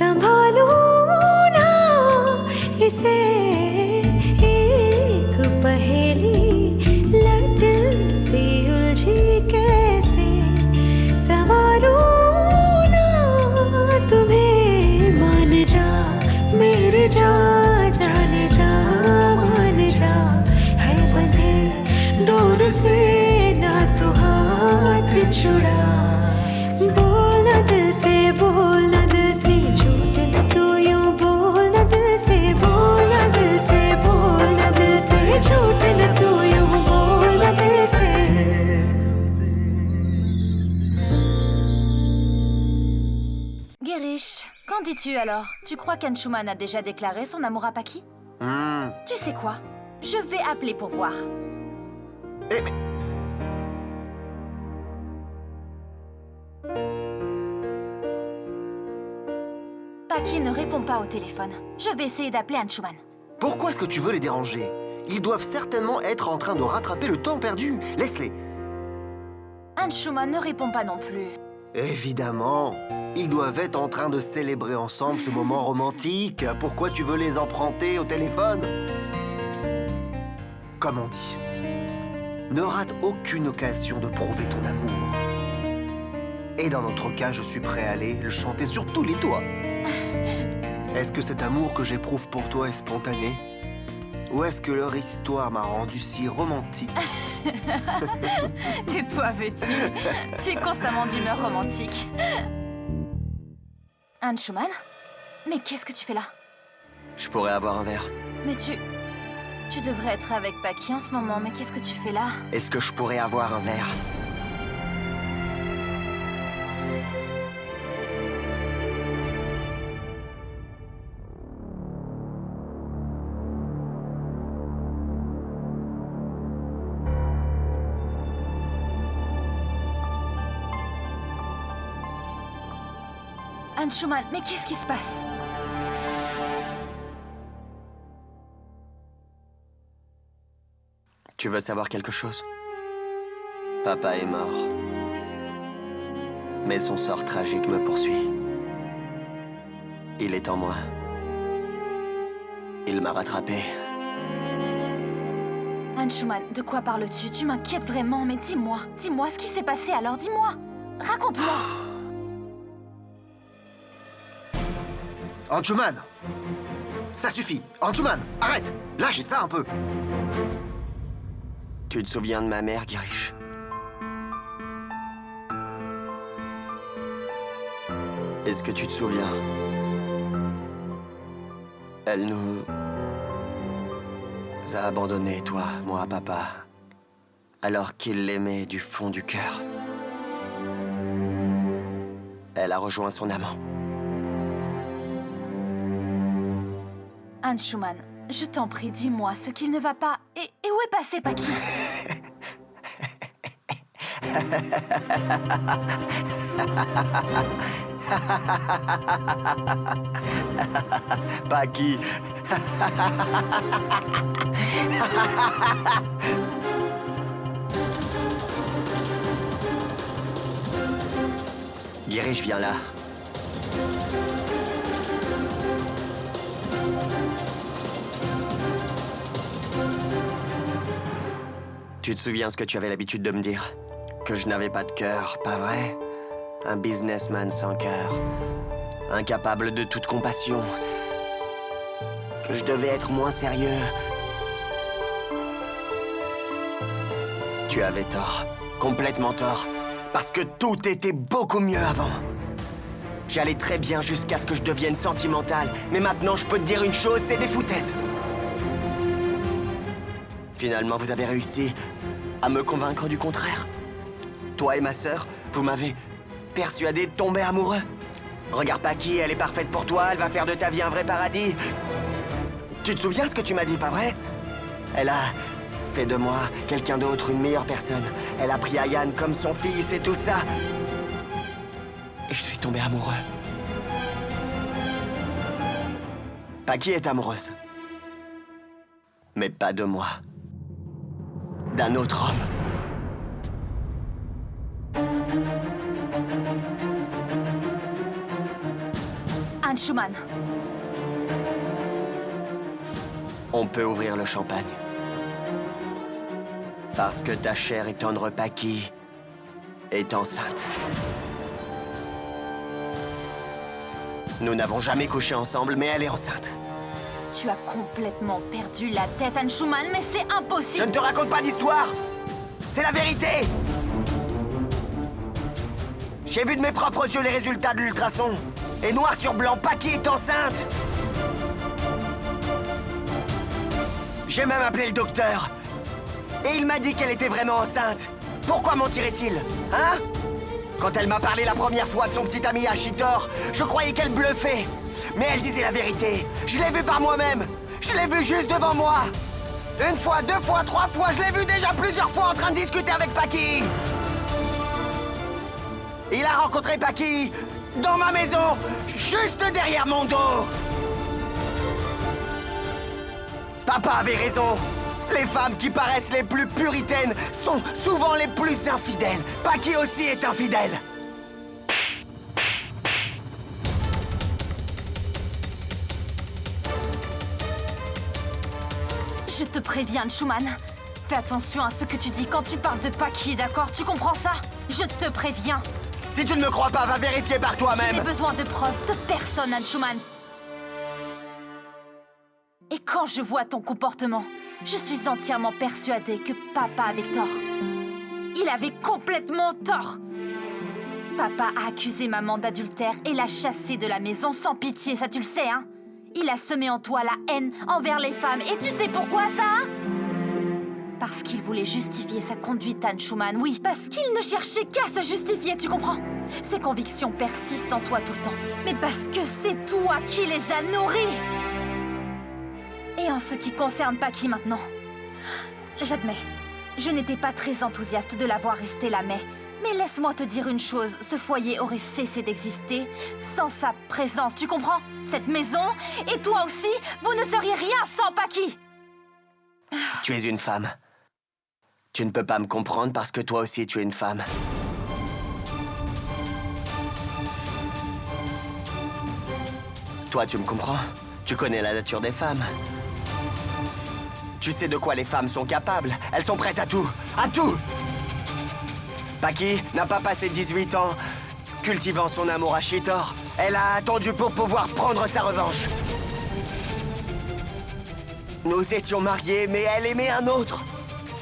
संभालूं ना इसे एक पहेली लट सी उलझी कैसे संवारूं ना तुम्हें मान जा मेरे जा जाने जा मान जा है बंधे डोर से ना तू हाथ छुड़ा बोल न दिल से बोल न दिल से झूठ न तू यूं बोल न दिल से बोल न दिल से बोल न दिल से झूठ न तू यूं बोल न दिल से Guériche, qu'en dis-tu alors? Tu crois qu'Anshuman a déjà déclaré son amour à Paki? Tu sais quoi? Je vais appeler pour voir. Eh, mais... Paki ne répond pas au téléphone. Je vais essayer d'appeler Anshuman. Pourquoi est-ce que tu veux les déranger? Ils doivent certainement être en train de rattraper le temps perdu. Laisse-les. Anshuman ne répond pas non plus. Évidemment. Ils doivent être en train de célébrer ensemble ce moment romantique. Pourquoi tu veux les emprunter au téléphone? Comme on dit, ne rate aucune occasion de prouver ton amour. Et dans notre cas, je suis prêt à aller le chanter sur tous les toits. Est-ce que cet amour que j'éprouve pour toi est spontané? Ou est-ce que leur histoire m'a rendu si romantique? Tais-toi, vêtu. Tu es constamment d'humeur romantique. Anshuman? Mais qu'est-ce que tu fais là? Je pourrais avoir un verre. Mais tu devrais être avec Paki en ce moment, mais qu'est-ce que tu fais là? Est-ce que je pourrais avoir un verre? Anshuman, mais qu'est-ce qui se passe? Tu veux savoir quelque chose? Papa est mort. Mais son sort tragique me poursuit. Il est en moi. Il m'a rattrapé. Anshuman, de quoi parles-tu? Tu m'inquiètes vraiment, mais dis-moi ce qui s'est passé alors, dis-moi. Raconte-moi. Anshuman! Ça suffit! Anshuman, arrête! Lâche ça un peu! Tu te souviens de ma mère, Guériche? Est-ce que tu te souviens? Elle nous a abandonnés, toi, moi, papa, alors qu'il l'aimait du fond du cœur. Elle a rejoint son amant. Anshuman, je t'en prie, dis-moi ce qu'il ne va pas. Et où est passé Paki? Paki. Guériche, viens là. Tu te souviens ce que tu avais l'habitude de me dire? Que je n'avais pas de cœur, pas vrai? Un businessman sans cœur. Incapable de toute compassion. Que je devais être moins sérieux. Tu avais tort. Complètement tort. Parce que tout était beaucoup mieux avant. J'allais très bien jusqu'à ce que je devienne sentimental. Mais maintenant, je peux te dire une chose, c'est des foutaises. Finalement, vous avez réussi à me convaincre du contraire. Toi et ma sœur, vous m'avez persuadé de tomber amoureux. Regarde Paki, elle est parfaite pour toi, elle va faire de ta vie un vrai paradis. Tu te souviens ce que tu m'as dit, pas vrai? Elle a fait de moi quelqu'un d'autre, une meilleure personne. Elle a pris Ayane comme son fils et tout ça. Et je suis tombé amoureux. Paki est amoureuse. Mais pas de moi. D'un autre homme. Anshuman. On peut ouvrir le champagne. Parce que ta chère et tendre Paki est enceinte. Nous n'avons jamais couché ensemble, mais elle est enceinte. Tu as complètement perdu la tête, Anshuman, mais c'est Je impossible. ne te raconte pas d'histoire. C'est la vérité. J'ai vu de mes propres yeux les résultats de l'ultrason. Et noir sur blanc, Paki est enceinte. J'ai même appelé le docteur. Et il m'a dit qu'elle était vraiment enceinte. Pourquoi mentirait-il? Hein? Quand elle m'a parlé la première fois de son petit ami Ashitor, je croyais qu'elle bluffait. Mais elle disait la vérité. Je l'ai vu par moi-même. Je l'ai vu juste devant moi. Une fois, deux fois, trois fois, je l'ai vu déjà plusieurs fois en train de discuter avec Paki. Il a rencontré Paki dans ma maison, juste derrière mon dos. Papa avait raison. Les femmes qui paraissent les plus puritaines sont souvent les plus infidèles. Paki aussi est infidèle. Je te préviens, Anshuman. Fais attention à ce que tu dis quand tu parles de Paki, d'accord? Tu comprends ça? Je te préviens. Si tu ne me crois pas, va vérifier par Je toi-même. n'ai besoin de preuves de personne, Anshuman. Et quand je vois ton comportement, je suis entièrement persuadée que Papa avait tort. Il avait complètement tort. Papa a accusé maman d'adultère et l'a chassée de la maison sans pitié, ça tu le sais, hein? Il a semé en toi la haine envers les femmes. Et tu sais pourquoi ça, hein? Parce qu'il voulait justifier sa conduite, Anshuman. Oui, parce qu'il ne cherchait qu'à se justifier, tu comprends? Ses convictions persistent en toi tout le temps. Mais parce que c'est toi qui les as nourries. Et en ce qui concerne Paki maintenant, j'admets, je n'étais pas très enthousiaste de la voir rester là, mais laisse-moi te dire une chose, ce foyer aurait cessé d'exister sans sa présence, tu comprends? Cette maison, et toi aussi, vous ne seriez rien sans Paki. Tu es une femme. Tu ne peux pas me comprendre parce que toi aussi tu es une femme. Toi, tu me comprends? Tu connais la nature des femmes. Tu sais de quoi les femmes sont capables. Elles sont prêtes à tout. À tout! Paki n'a pas passé 18 ans cultivant son amour à Shitor. Elle a attendu pour pouvoir prendre sa revanche. Nous étions mariés, mais elle aimait un autre.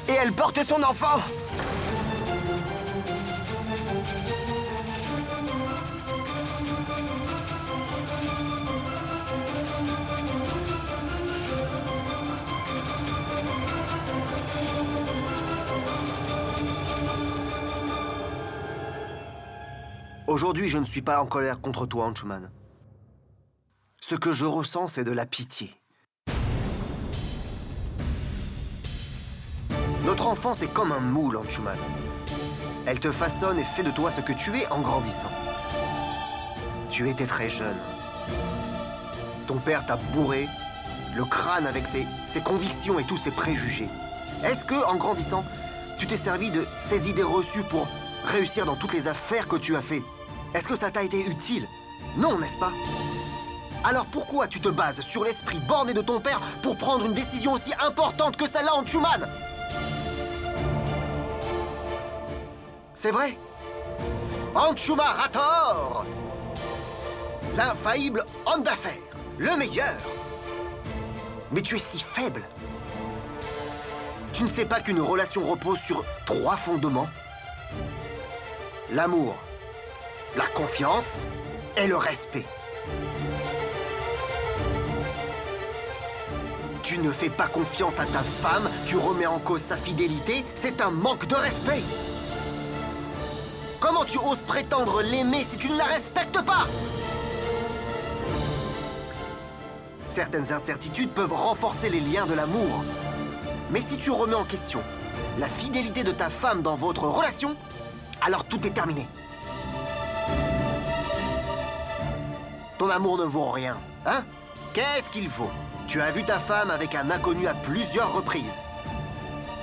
Et elle porte son enfant. Aujourd'hui, je ne suis pas en colère contre toi, Anshuman. Ce que je ressens, c'est de la pitié. Notre enfance est comme un moule, Anshuman. Elle te façonne et fait de toi ce que tu es en grandissant. Tu étais très jeune. Ton père t'a bourré le crâne avec ses convictions et tous ses préjugés. Est-ce que, en grandissant, tu t'es servi de ces idées reçues pour réussir dans toutes les affaires que tu as fait? Est-ce que ça t'a été utile? Non, n'est-ce pas? Alors pourquoi tu te bases sur l'esprit borné de ton père pour prendre une décision aussi importante que celle-là, Anshuman? C'est vrai? Anshuman Rator! L'infaillible homme d'affaires, le meilleur! Mais tu es si faible! Tu ne sais pas qu'une relation repose sur 3 fondements? L'amour, la confiance et le respect. Tu ne fais pas confiance à ta femme, tu remets en cause sa fidélité, c'est un manque de respect. Comment tu oses prétendre l'aimer si tu ne la respectes pas? Certaines incertitudes peuvent renforcer les liens de l'amour. Mais si tu remets en question la fidélité de ta femme dans votre relation, alors tout est terminé. Ton amour ne vaut rien, hein? Qu'est-ce qu'il vaut? Tu as vu ta femme avec un inconnu à plusieurs reprises.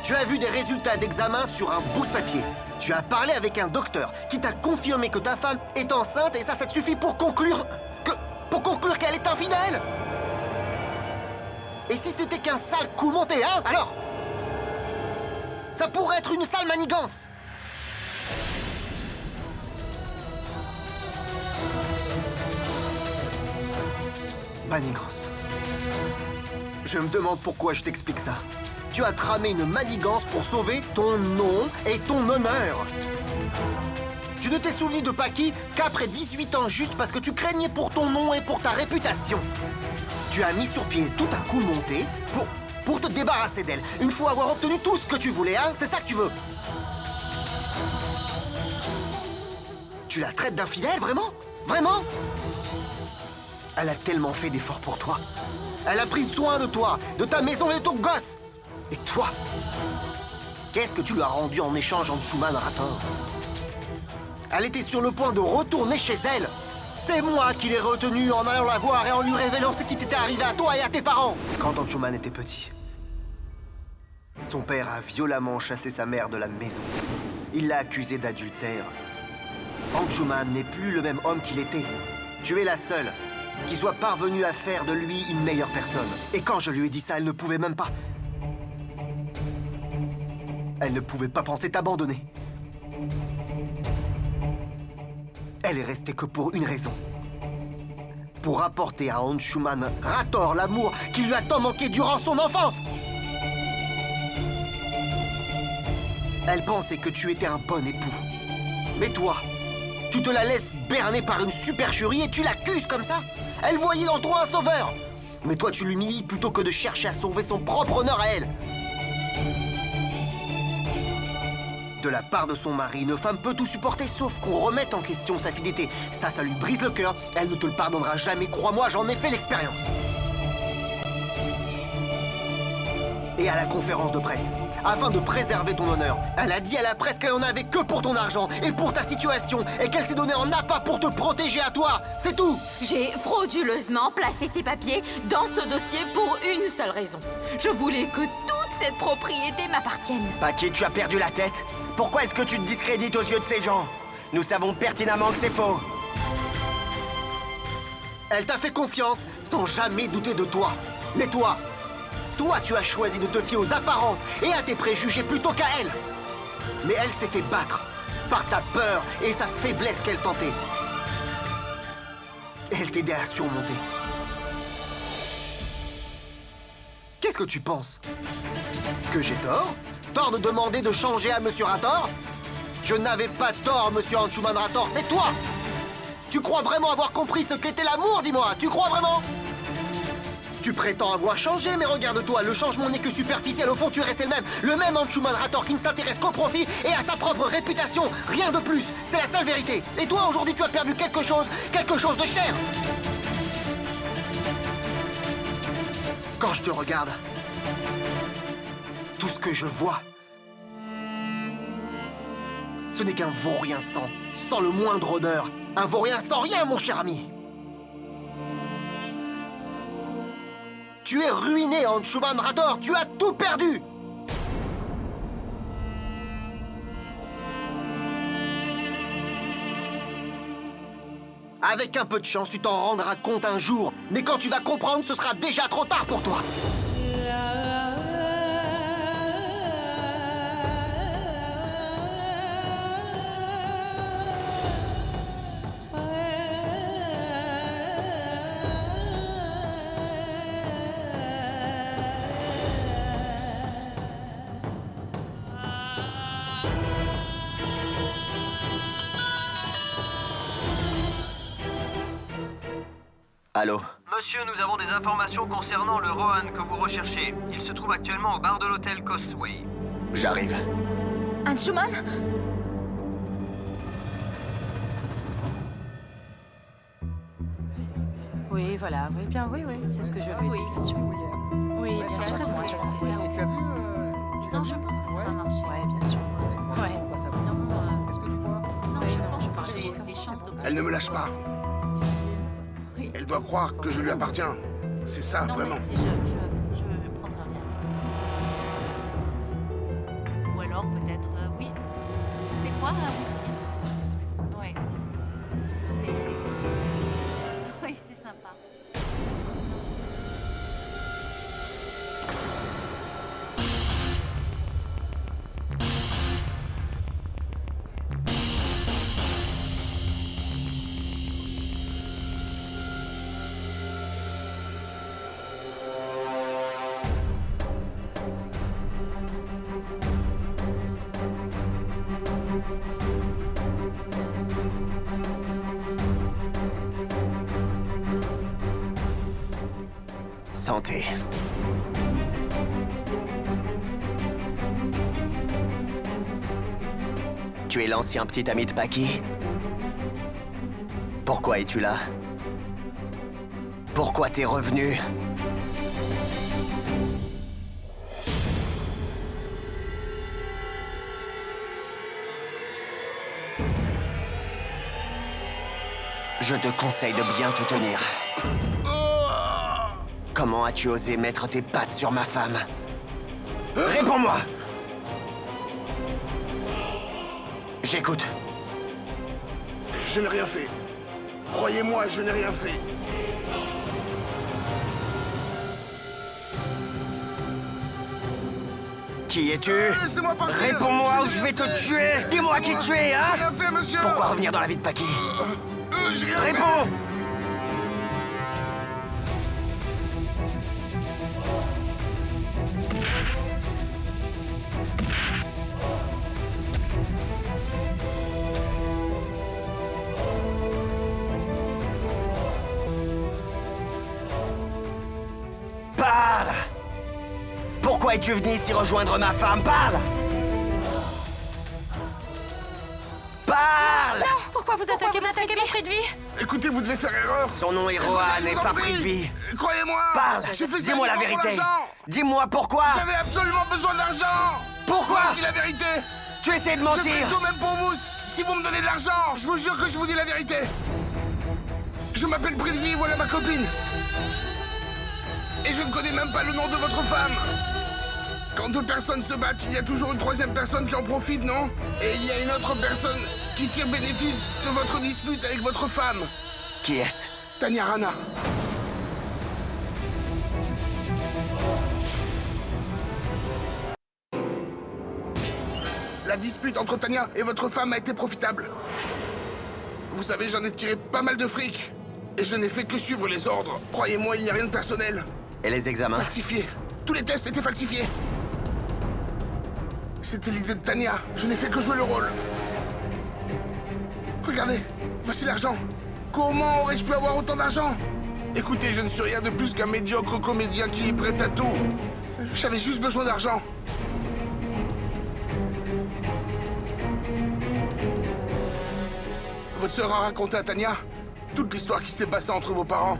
Tu as vu des résultats d'examen sur un bout de papier. Tu as parlé avec un docteur qui t'a confirmé que ta femme est enceinte et ça te suffit pour conclure qu'elle est infidèle. Et si c'était qu'un sale coup monté, hein? Alors? Ça pourrait être une sale manigance. Manigance. Je me demande pourquoi je t'explique ça. Tu as tramé une manigance pour sauver ton nom et ton honneur. Tu ne t'es souvenu de Paki qu'après 18 ans, juste parce que tu craignais pour ton nom et pour ta réputation. Tu as mis sur pied tout un coup monté pour te débarrasser d'elle. Une fois avoir obtenu tout ce que tu voulais, hein? C'est ça que tu veux? Tu la traites d'infidèle, vraiment? Vraiment? Elle a tellement fait d'efforts pour toi. Elle a pris soin de toi, de ta maison et de ton gosse. Et toi? Qu'est-ce que tu lui as rendu en échange en Anshuman Rator? Elle était sur le point de retourner chez elle. C'est moi qui l'ai retenue en allant la voir et en lui révélant ce qui t'était arrivé à toi et à tes parents. Quand Anshuman était petit, son père a violemment chassé sa mère de la maison. Il l'a accusée d'adultère. Anshuman n'est plus le même homme qu'il était. Tu es la seule qui soit parvenue à faire de lui une meilleure personne. Et quand je lui ai dit ça, elle ne pouvait même pas. Elle ne pouvait pas penser t'abandonner. Elle est restée que pour une raison. Pour apporter à Anshuman Rator l'amour qui lui a tant manqué durant son enfance. Elle pensait que tu étais un bon époux. Mais toi, tu te la laisses berner par une supercherie et tu l'accuses comme ça? Elle voyait en toi un sauveur. Mais toi, tu l'humilies plutôt que de chercher à sauver son propre honneur à elle. De la part de son mari, une femme peut tout supporter sauf qu'on remette en question sa fidélité. Ça lui brise le cœur. Elle ne te le pardonnera jamais, crois-moi, j'en ai fait l'expérience. Et à la conférence de presse, afin de préserver ton honneur, elle a dit à la presse qu'elle en avait que pour ton argent et pour ta situation et qu'elle s'est donnée en appât pour te protéger à toi. C'est tout. J'ai frauduleusement placé ces papiers dans ce dossier pour une seule raison. Je voulais que toute cette propriété m'appartienne. Paki, tu as perdu la tête? Pourquoi est-ce que tu te discrédites aux yeux de ces gens? Nous savons pertinemment que c'est faux. Elle t'a fait confiance sans jamais douter de toi. Mais toi, tu as choisi de te fier aux apparences et à tes préjugés plutôt qu'à elle. Mais elle s'est fait battre par ta peur et sa faiblesse qu'elle tentait. Elle t'aidait à surmonter. Qu'est-ce que tu penses? Que j'ai tort? Tort de demander de changer à Monsieur Rator? Je n'avais pas tort, Monsieur Anshuman Rator, c'est toi! Tu crois vraiment avoir compris ce qu'était l'amour, dis-moi? Tu crois vraiment? Tu prétends avoir changé, mais regarde-toi, le changement n'est que superficiel. Au fond, tu restes le même Anshuman Rator qui ne s'intéresse qu'au profit et à sa propre réputation. Rien de plus, c'est la seule vérité. Et toi, aujourd'hui, tu as perdu quelque chose de cher. Quand je te regarde, tout ce que je vois, ce n'est qu'un vaurien sans le moindre odeur. Un vaurien sans rien, mon cher ami. Tu es ruiné, Anshuman Rator, tu as tout perdu. Avec un peu de chance, tu t'en rendras compte un jour. Mais quand tu vas comprendre, ce sera déjà trop tard pour toi. Allô? Monsieur, nous avons des informations concernant le Rohan que vous recherchez. Il se trouve actuellement au bar de l'hôtel Causeway. J'arrive. Anshuman? Oui, voilà, oui, bien, oui, c'est ce que je lui ai dit, bien sûr. Oui, bien sûr, c'est ce que je pensais faire. Tu as vu Non, je pense que ça va marcher. Ouais, bien sûr. Ouais. Qu'est-ce que tu vois? Non, je pense que j'ai des chances de... Elle ne me lâche pas. Oui. Elle doit croire que je lui appartiens. C'est ça, Non, vraiment. merci, je vais prendre rien. Ou alors, peut-être, oui. Tu sais quoi, un whisky? Ouais. Oui, c'est sympa. santé. Tu es l'ancien petit ami de Paki? Pourquoi es-tu là? Pourquoi t'es revenu? Je te conseille de bien te tenir. Comment as-tu osé mettre tes pattes sur ma femme? Réponds-moi! J'écoute. Je n'ai rien fait. Croyez-moi, je n'ai rien fait. Qui es-tu? Laissez-moi partir. Réponds-moi ou n'ai je rien vais te fait. tuer! Dis-moi qui tu es, hein? J'ai rien fait, monsieur. Pourquoi revenir dans la vie de Paki? J'ai rien fait. Réponds! Parle! Pourquoi es-tu venu ici rejoindre ma femme? Parle! Parle! Pourquoi vous attaquez mon prix de vie? Écoutez, vous devez faire erreur. Son nom est Rohan et pas pris de vie. Croyez-moi. Parle! J'ai fait ça Dis-moi la uniquement pour vérité! l'argent. Dis-moi pourquoi! J'avais absolument besoin d'argent. Pourquoi? Je vous dis la vérité. Tu essaies de Je fais mentir! tout même pour vous. Si vous me donnez de l'argent, je vous jure que je vous dis la vérité. Je m'appelle Prithvi, voilà ma copine. Et je ne connais même pas le nom de votre femme. Quand deux personnes se battent, il y a toujours une troisième personne qui en profite, non? Et il y a une autre personne qui tire bénéfice de votre dispute avec votre femme. Qui est-ce? Tanya Rana. La dispute entre Tanya et votre femme a été profitable. Vous savez, j'en ai tiré pas mal de fric. Et je n'ai fait que suivre les ordres. Croyez-moi, il n'y a rien de personnel. Et les examens? Falsifié. Tous les tests étaient falsifiés. C'était l'idée de Tanya. Je n'ai fait que jouer le rôle. Regardez, voici l'argent. Comment aurais-je pu avoir autant d'argent? Écoutez, je ne suis rien de plus qu'un médiocre comédien qui est prêt à tout. J'avais juste besoin d'argent. Votre sœur a raconté à Tanya toute l'histoire qui s'est passée entre vos parents.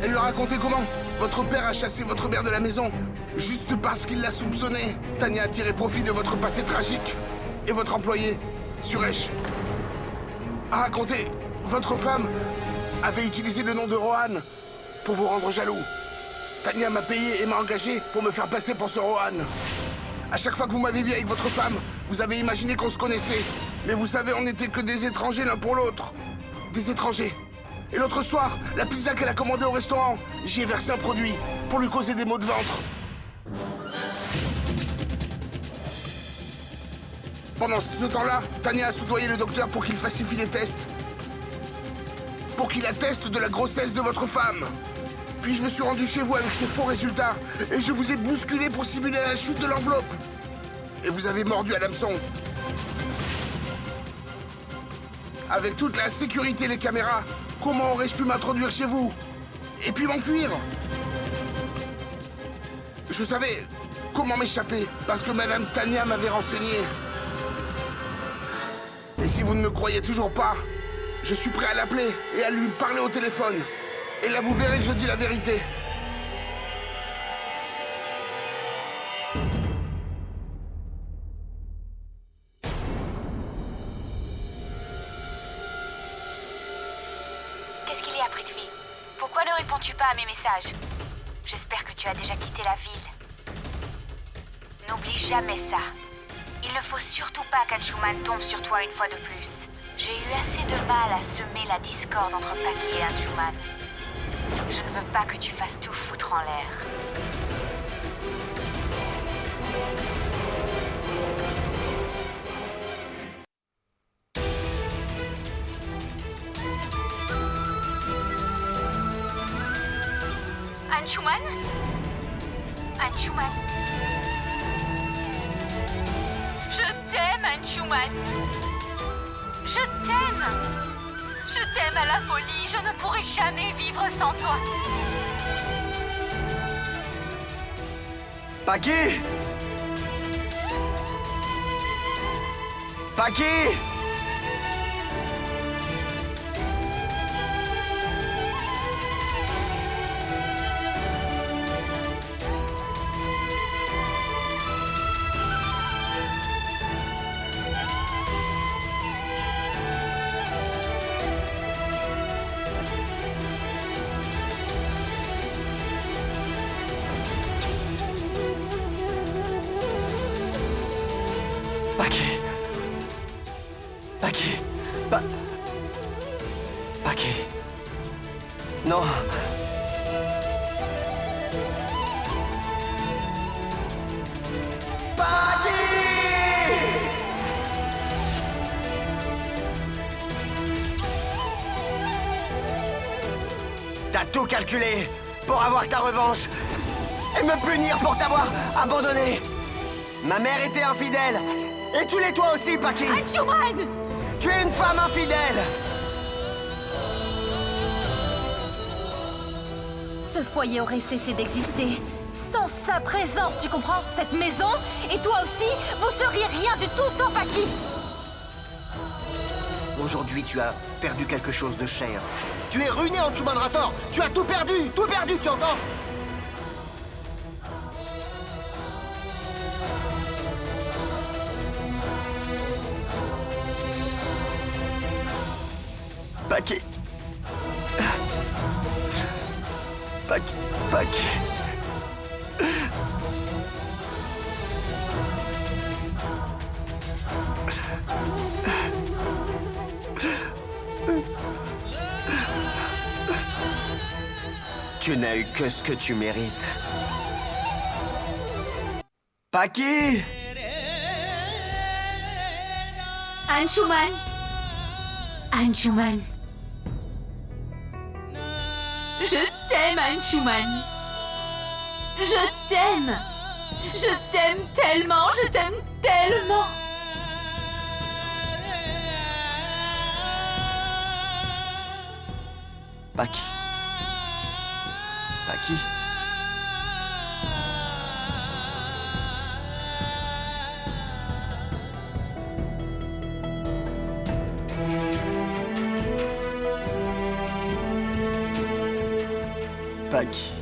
Elle lui a raconté comment votre père a chassé votre mère de la maison juste parce qu'il l'a soupçonné. Tanya a tiré profit de votre passé tragique. Et votre employé, Suresh, a raconté votre femme avait utilisé le nom de Rohan pour vous rendre jaloux. Tanya m'a payé et m'a engagé pour me faire passer pour ce Rohan. À chaque fois que vous m'avez vu avec votre femme, vous avez imaginé qu'on se connaissait. Mais vous savez, on n'était que des étrangers l'un pour l'autre. Des étrangers. Et l'autre soir, la pizza qu'elle a commandée au restaurant, j'y ai versé un produit pour lui causer des maux de ventre. Pendant ce temps-là, Tanya a soudoyé le docteur pour qu'il falsifie les tests. Pour qu'il atteste de la grossesse de votre femme. Puis je me suis rendu chez vous avec ces faux résultats. Et je vous ai bousculé pour simuler la chute de l'enveloppe. Et vous avez mordu à l'hameçon. Avec toute la sécurité et les caméras, comment aurais-je pu m'introduire chez vous? Et puis m'enfuir? Je savais comment m'échapper, parce que Madame Tanya m'avait renseigné. Et si vous ne me croyez toujours pas, je suis prêt à l'appeler et à lui parler au téléphone. Et là, vous verrez que je dis la vérité. Qu'est-ce qu'il y a, Prithvi? Pourquoi ne réponds-tu pas à mes messages? J'espère que tu as déjà quitté la ville. N'oublie jamais ça. Il ne faut surtout pas qu'Anshuman tombe sur toi une fois de plus. J'ai eu assez de mal à semer la discorde entre Paki et Anshuman. Je ne veux pas que tu fasses tout foutre en l'air. Anshuman? Anshuman? Je t'aime, Anshuman. Je t'aime. Je t'aime à la folie. Je ne pourrai jamais vivre sans toi. Paki! Paki! Paki! Paki! Paki! Non! T'as tout calculé pour avoir ta revanche et me punir pour t'avoir abandonné. Ma mère était infidèle et tu l'es toi aussi, Paki. Anshuman! Tu es une femme infidèle. Ce foyer aurait cessé d'exister sans sa présence, tu comprends? Cette maison, et toi aussi, vous seriez rien du tout sans Paki. Aujourd'hui, tu as perdu quelque chose de cher. Tu es ruiné, Anshuman Rator. Tu as tout perdu, tu entends? Paki. Paki. Paki. Tu n'as eu que ce que tu mérites. Paki! Anshuman! Anshuman! Je t'aime, Anshuman! Je t'aime! Je t'aime tellement! Je t'aime tellement! Paki. Paki. Paki.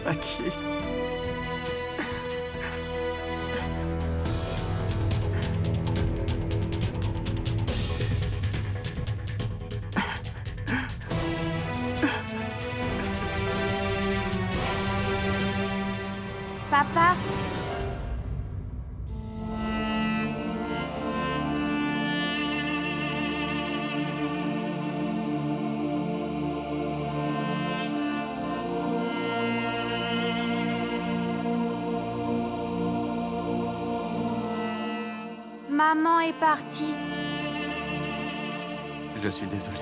Paki. Papa? Maman est partie. Je suis désolé.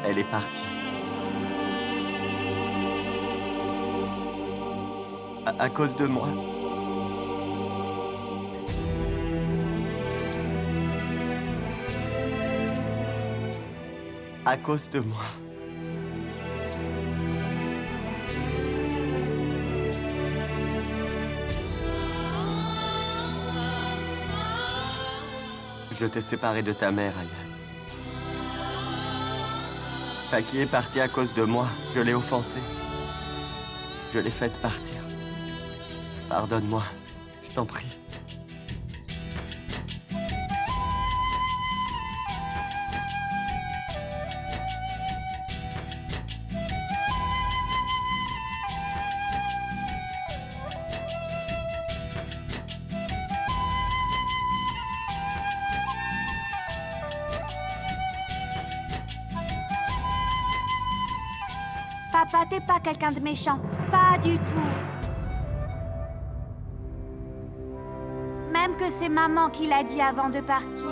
Elle est partie. À cause de moi. À cause de moi. Je t'ai séparé de ta mère, Aya. Paki est partie à cause de moi. Je l'ai offensée. Je l'ai faite partir. Pardonne-moi, je t'en prie. Papa, t'es pas quelqu'un de méchant. Pas du tout. Même que c'est maman qui l'a dit avant de partir.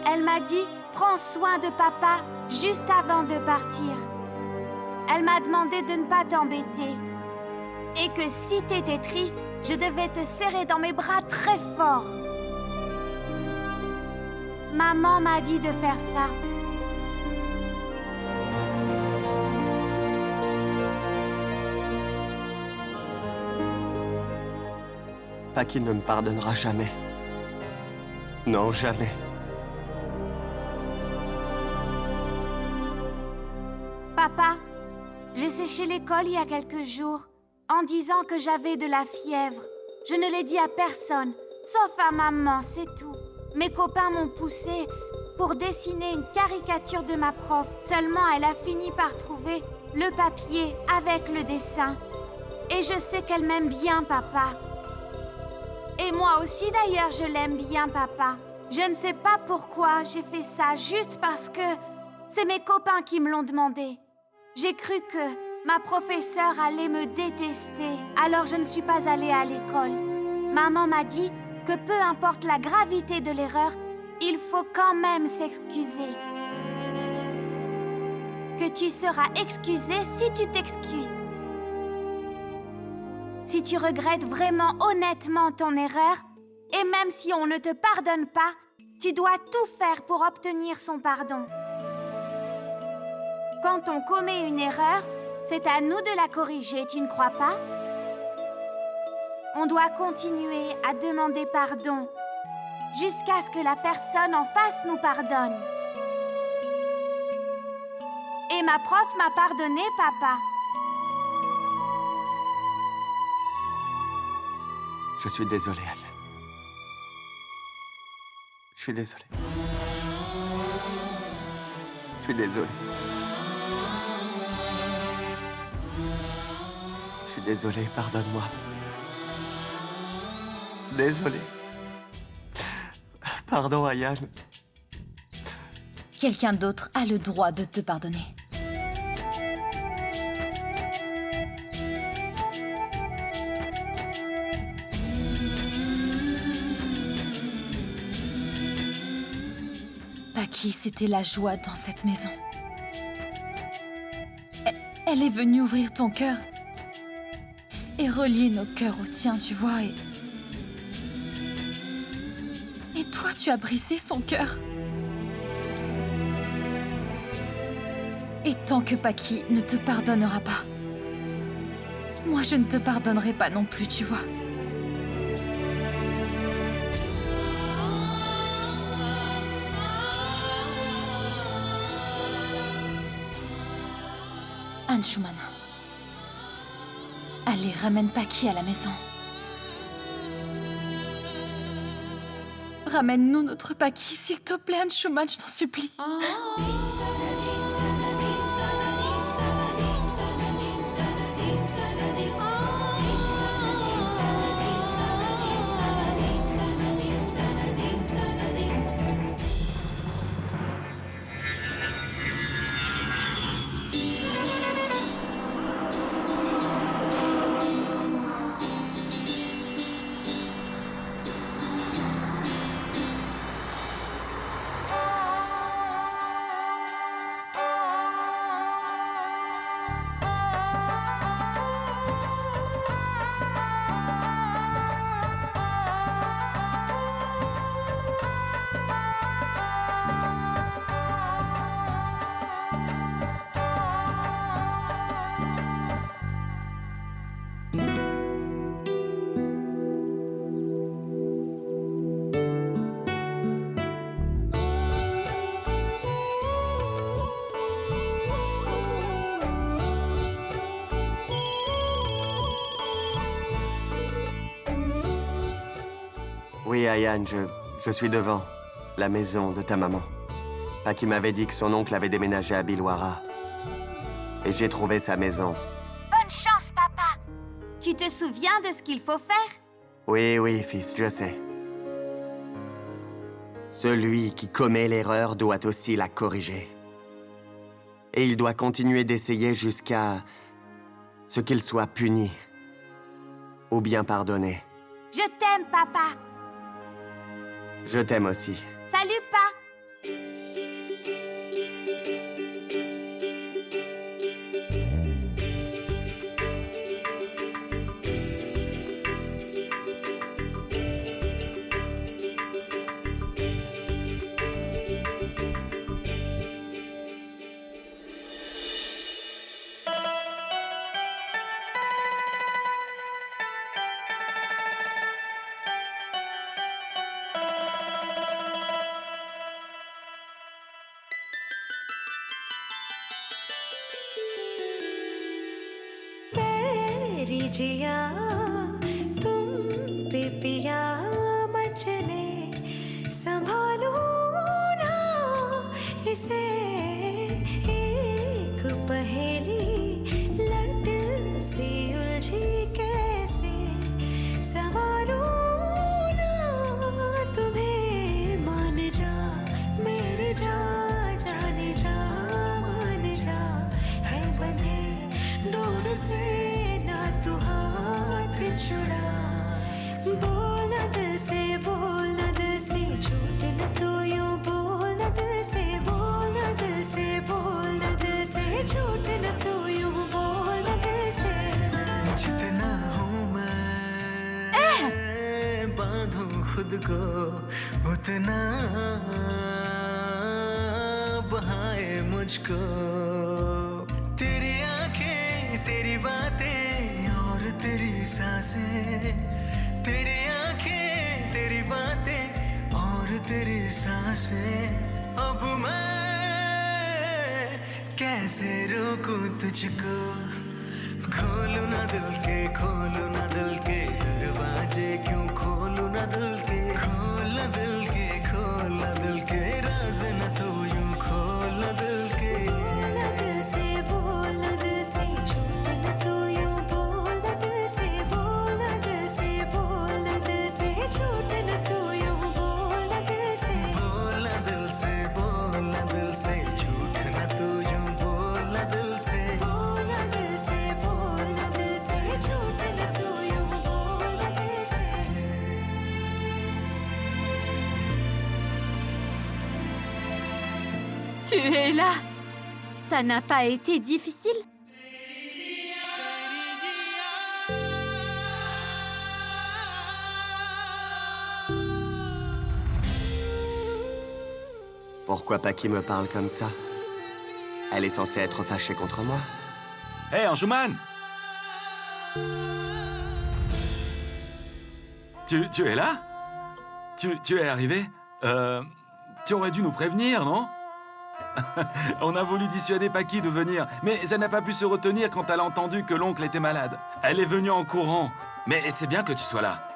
Elle m'a dit, prends soin de papa juste avant de partir. Elle m'a demandé de ne pas t'embêter. Et que si t'étais triste, je devais te serrer dans mes bras très fort. Maman m'a dit de faire ça. Paki ne me pardonnera jamais. Non, jamais. Papa, j'ai séché l'école il y a quelques jours en disant que j'avais de la fièvre. Je ne l'ai dit à personne, sauf à maman, c'est tout. Mes copains m'ont poussé pour dessiner une caricature de ma prof. Seulement, elle a fini par trouver le papier avec le dessin. Et je sais qu'elle m'aime bien, papa. Et moi aussi, d'ailleurs, je l'aime bien, papa. Je ne sais pas pourquoi j'ai fait ça, juste parce que c'est mes copains qui me l'ont demandé. J'ai cru que ma professeure allait me détester, alors je ne suis pas allée à l'école. Maman m'a dit que peu importe la gravité de l'erreur, il faut quand même s'excuser. Que tu seras excusé si tu t'excuses. Si tu regrettes vraiment honnêtement ton erreur, et même si on ne te pardonne pas, tu dois tout faire pour obtenir son pardon. Quand on commet une erreur, c'est à nous de la corriger, tu ne crois pas? On doit continuer à demander pardon jusqu'à ce que la personne en face nous pardonne. Et ma prof m'a pardonné, papa. Je suis désolé, Ayane. Je suis désolé. Je suis désolé. Je suis désolé, pardonne-moi. Désolé. Pardon, Ayane. Quelqu'un d'autre a le droit de te pardonner. Paki, c'était la joie dans cette maison. Elle est venue ouvrir ton cœur et relier nos cœurs au tien, tu vois. Et toi, tu as brisé son cœur. Et tant que Paki ne te pardonnera pas, moi, je ne te pardonnerai pas non plus, tu vois. Anshuman. Allez, ramène Paki à la maison. Ramène-nous notre Paki, s'il te plaît, Anshuman, je t'en supplie. Oui, Ayane, je suis devant la maison de ta maman. Paki m'avait dit que son oncle avait déménagé à Bilwara. Et j'ai trouvé sa maison. Bonne chance, papa. Tu te souviens de ce qu'il faut faire? Oui, oui, fils, je sais. Celui qui commet l'erreur doit aussi la corriger. Et il doit continuer d'essayer jusqu'à ce qu'il soit puni. Ou bien pardonné. Je t'aime, papa. Je t'aime aussi. Salut, pa. मेरी जिया तुम पे पिया मचले संभालो ना इसे एक पहेली लट सी उलझी कैसे सवालो ना तुम्हें मान जा मेरे जा जाने जा मान जा है बंधे डोर से ना तू हाथ छुड़ा बोल न दिल से बोल न दिल से झूठ न तू यूं बोल न दिल से बोल न दिल से बोल न दिल से झूठ न तू यूं बोल न दिल से जितना हूँ मैं बांधूं खुद को उतना बहाए मुझको तेरी आंखें तेरी बातें और तेरी सांसें तेरी आंखें तेरी बातें और तेरी सांसें अब मैं कैसे रोकूं तुझको खोलूं ना दिल के खोलूं ना दिल के दरवाजे क्यों खोलूं ना दिल के खोल ना दिल के खोल ना दिल के राज न तो यूं खोल ना दिल के बोल न दिल से बोल न दिल से झूठ न तू यूं बोल न दिल से बोल न दिल से बोल न दिल से झूठ न तू यूं बोल न दिल से बोल ना दिल से बोल ना दिल से झूठ न तू यूं बोल ना दिल से बोल न दिल से बोल न दिल से झूठ न तू यूं बोल न दिल से Tu es là. Ça n'a pas été difficile? Pourquoi Paki me parle comme ça? Elle est censée être fâchée contre moi. Hé, Anshuman! Tu es là? Tu es arrivé? Tu aurais dû nous prévenir, non? On a voulu dissuader Paki de venir, mais elle n'a pas pu se retenir quand elle a entendu que l'oncle était malade. Elle est venue en courant. Mais c'est bien que tu sois là.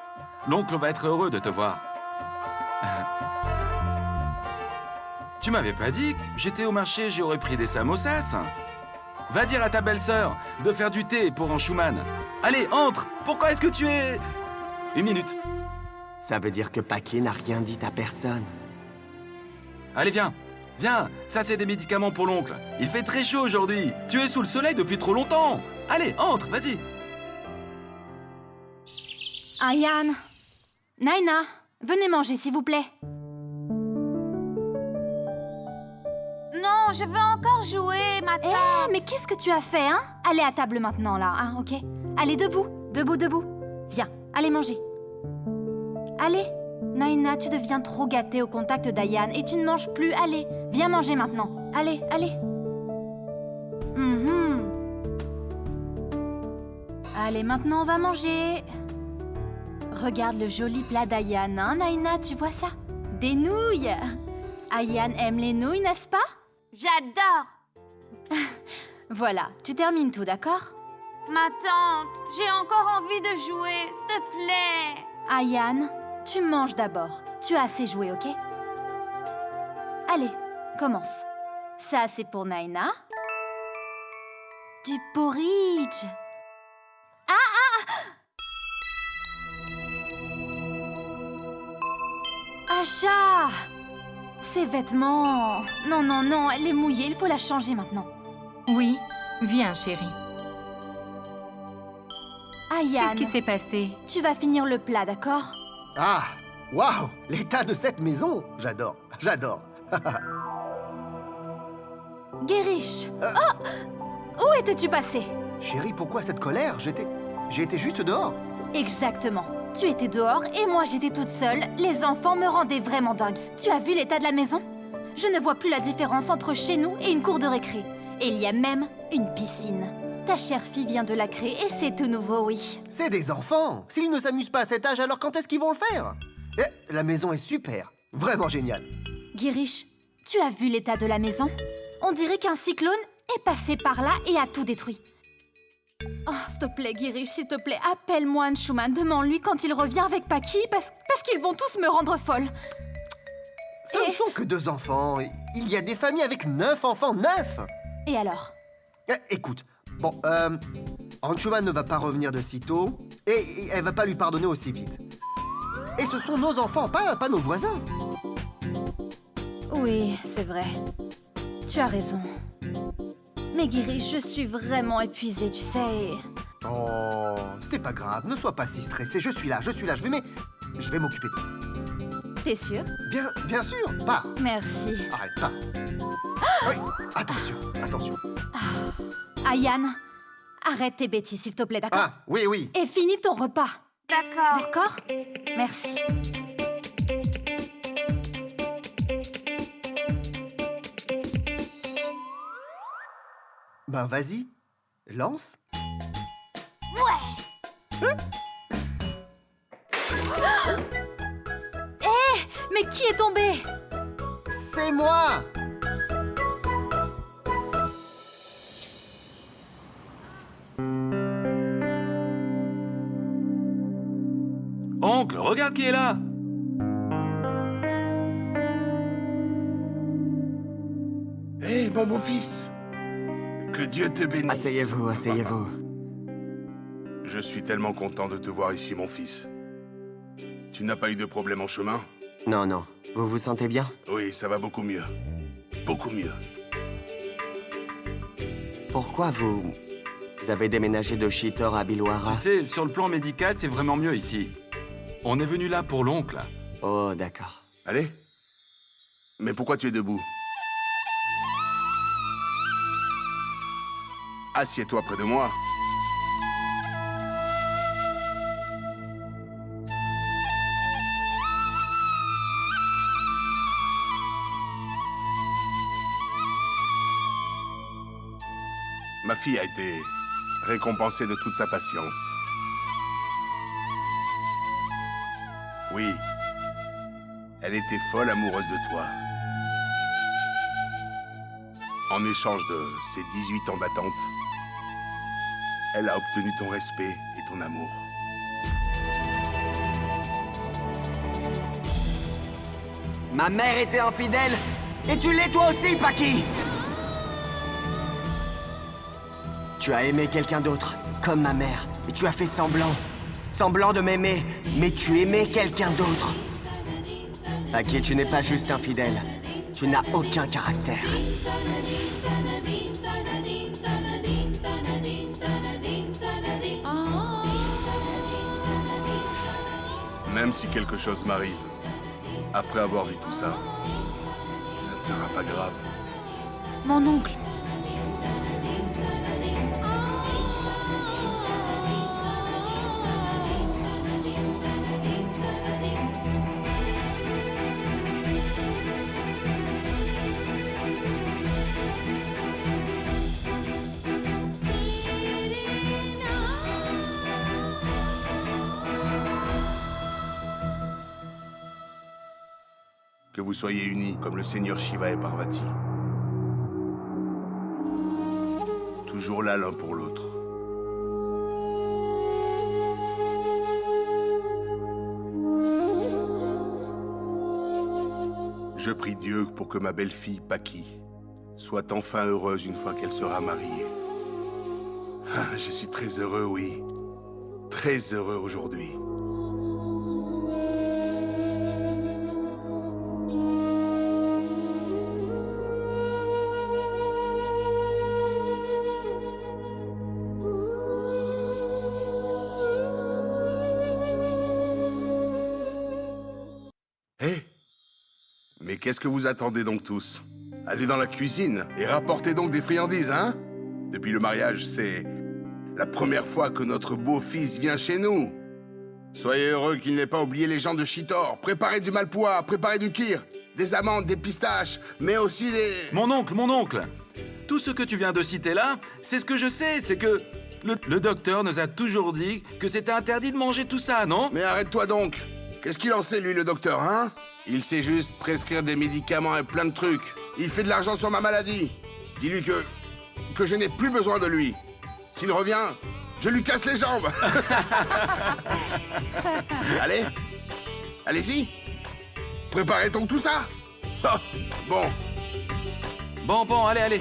L'oncle va être heureux de te voir. Tu m'avais pas dit que j'étais au marché, j'aurais pris des samosas. Va dire à ta belle-sœur de faire du thé pour Anshuman. Allez, entre! Pourquoi est-ce que tu es... Une minute. Ça veut dire que Paki n'a rien dit à personne. Allez, viens. Viens, ça c'est des médicaments pour l'oncle. Il fait très chaud aujourd'hui. Tu es sous le soleil depuis trop longtemps. Allez, entre, vas-y. Ayan, Naina, venez manger s'il vous plaît. Non, je veux encore jouer, ma tante. Eh, mais qu'est-ce que tu as fait, hein? Allez à table maintenant, là, hein, ok? Allez, debout, debout, debout. Viens, allez manger. Allez, Naina, tu deviens trop gâtée au contact d'Ayan et tu ne manges plus. Allez, viens manger maintenant. Allez, allez. Allez, maintenant, on va manger. Regarde le joli plat d'Ayan, hein, Naina, tu vois ça? Des nouilles. Ayan aime les nouilles, n'est-ce pas? J'adore. Voilà, tu termines tout, d'accord? Ma tante, j'ai encore envie de jouer, s'il te plaît. Ayan, tu manges d'abord. Tu as assez joué, ok? Allez, commence. Ça, c'est pour Naina. Du porridge. Acha! Ses vêtements... Non, non, non, elle est mouillée, il faut la changer maintenant. Oui, viens, chérie. Ayan, Qu'est-ce qui s'est passé? tu vas finir le plat, d'accord? Ah, waouh, l'état de cette maison. J'adore, j'adore. Guériche. Oh! Où étais-tu passé? Chérie, pourquoi cette colère? J'ai été juste dehors. Exactement. Tu étais dehors et moi j'étais toute seule. Les enfants me rendaient vraiment dingue. Tu as vu l'état de la maison? Je ne vois plus la différence entre chez nous et une cour de récré. Et il y a même une piscine. Ta chère fille vient de la créer et c'est tout nouveau, oui. C'est des enfants. S'ils ne s'amusent pas à cet âge, alors quand est-ce qu'ils vont le faire? La maison est super. Vraiment géniale. Guirish, tu as vu l'état de la maison? On dirait qu'un cyclone est passé par là et a tout détruit. Oh, s'il te plaît, Girish, s'il te plaît, appelle-moi Anshuman. Demande-lui quand il revient avec Paki, parce qu'ils vont tous me rendre folle. Ce ne sont que 2 enfants. Il y a des familles avec 9 enfants, 9! Et alors? Écoute, bon, Anshuman ne va pas revenir de sitôt, et elle va pas lui pardonner aussi vite. Et ce sont nos enfants, pas nos voisins. Oui, c'est vrai. Tu as raison. Mais Girish, je suis vraiment épuisée, tu sais. Oh, c'est pas grave, ne sois pas si stressé. Je suis là, je vais m'occuper d'eux. T'es sûr? Bien sûr, pars. Merci. Arrête, pars. Oui, attention. Ayane, arrête tes bêtises, s'il te plaît, d'accord? Ah, oui. Et finis ton repas. D'accord. D'accord? Merci. Ben vas-y, lance. Mais qui est tombé? C'est moi! Oncle, regarde qui est là! Hé, mon beau-fils! Que Dieu te bénisse. Asseyez-vous. Je suis tellement content de te voir ici, mon fils. Tu n'as pas eu de problème en chemin? Non. Vous vous sentez bien? Oui, ça va beaucoup mieux. Beaucoup mieux. Pourquoi vous avez déménagé de Chitor à Bilwara? Tu sais, sur le plan médical, c'est vraiment mieux ici. On est venu là pour l'oncle. Oh, d'accord. Allez. Mais pourquoi tu es debout? Assieds-toi près de moi. Ma fille a été récompensée de toute sa patience. Oui, elle était folle amoureuse de toi. En échange de ses 18 ans d'attente, elle a obtenu ton respect et ton amour. Ma mère était infidèle, et tu l'es toi aussi, Paki! Tu as aimé quelqu'un d'autre, comme ma mère, et tu as fait semblant de m'aimer, mais tu aimais quelqu'un d'autre. Paki, tu n'es pas juste infidèle, tu n'as aucun caractère. Même si quelque chose m'arrive, après avoir vu tout ça, ça ne sera pas grave. Mon oncle. Que vous soyez unis comme le Seigneur Shiva et Parvati. Toujours là l'un pour l'autre. Je prie Dieu pour que ma belle-fille Paki soit enfin heureuse une fois qu'elle sera mariée. Ah, je suis très heureux, oui. Très heureux aujourd'hui. Mais qu'est-ce que vous attendez donc tous? Allez dans la cuisine et rapportez donc des friandises, hein? Depuis le mariage, c'est la première fois que notre beau-fils vient chez nous. Soyez heureux qu'il n'ait pas oublié les gens de Chitor. Préparez du malpois, préparez du kir, des amandes, des pistaches, mais aussi des... Mon oncle! Tout ce que tu viens de citer là, c'est ce que je sais, c'est que le docteur nous a toujours dit que c'était interdit de manger tout ça, non? Mais arrête-toi donc! Qu'est-ce qu'il en sait, lui, le docteur, hein? Il sait juste prescrire des médicaments et plein de trucs. Il fait de l'argent sur ma maladie. Dis-lui que je n'ai plus besoin de lui. S'il revient, je lui casse les jambes. Allez, allez-y. Préparez donc tout ça. Oh, bon. Bon, allez.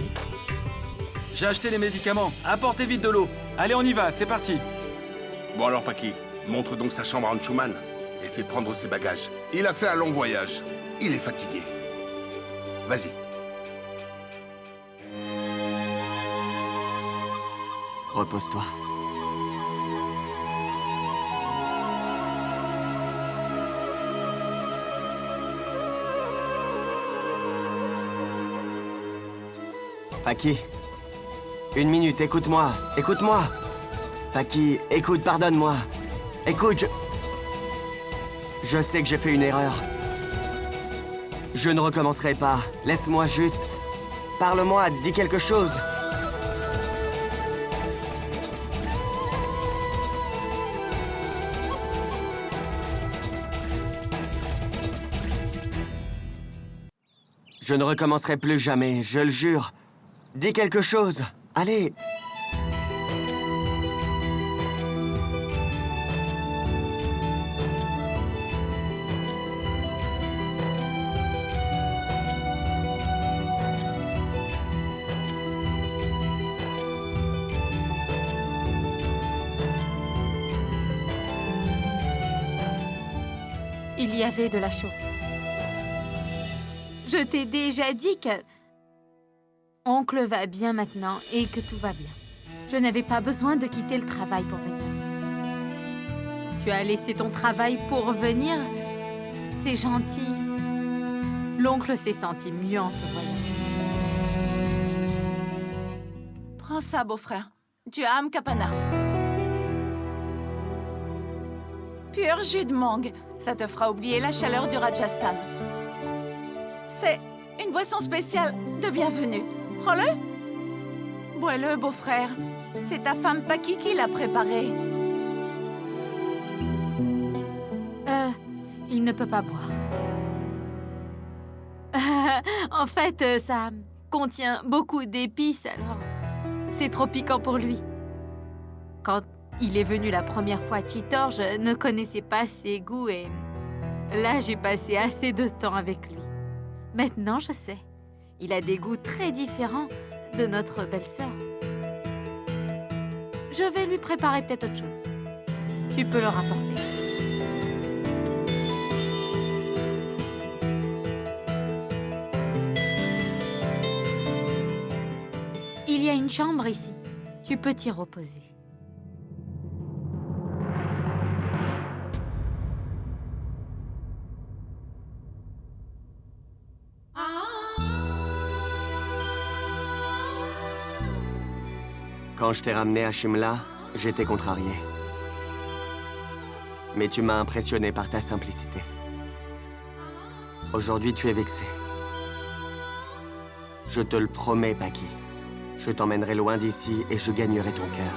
J'ai acheté les médicaments. Apportez vite de l'eau. Allez, on y va, c'est parti. Bon alors, Paki, montre donc sa chambre à Anshuman et fais prendre ses bagages. Il a fait un long voyage. Il est fatigué. Vas-y. Repose-toi. Paki, 1 minute, écoute-moi. Paki, écoute, pardonne-moi. Écoute, je sais que j'ai fait une erreur. Je ne recommencerai pas. Laisse-moi juste. Parle-moi, dis quelque chose. Je ne recommencerai plus jamais, je le jure. Dis quelque chose. Allez. Il y avait de la chaux. Je t'ai déjà dit que... Oncle va bien maintenant et que tout va bien. Je n'avais pas besoin de quitter le travail pour venir. Tu as laissé ton travail pour venir? C'est gentil. L'oncle s'est senti mieux en te voyant. Prends ça, beau-frère. Tu as Amkapana. Pur jus de mangue. Ça te fera oublier la chaleur du Rajasthan. C'est une boisson spéciale de bienvenue. Prends-le. Bois-le, beau-frère. C'est ta femme Paki qui l'a préparé. Il ne peut pas boire. En fait, ça contient beaucoup d'épices, alors c'est trop piquant pour lui. Quand il est venu la première fois à Chittor, je ne connaissais pas ses goûts et là, j'ai passé assez de temps avec lui. Maintenant, je sais. Il a des goûts très différents de notre belle-sœur. Je vais lui préparer peut-être autre chose. Tu peux le rapporter. Il y a une chambre ici. Tu peux t'y reposer. Quand je t'ai ramené à Shimla, j'étais contrarié. Mais tu m'as impressionné par ta simplicité. Aujourd'hui, tu es vexé. Je te le promets, Paki. Je t'emmènerai loin d'ici et je gagnerai ton cœur.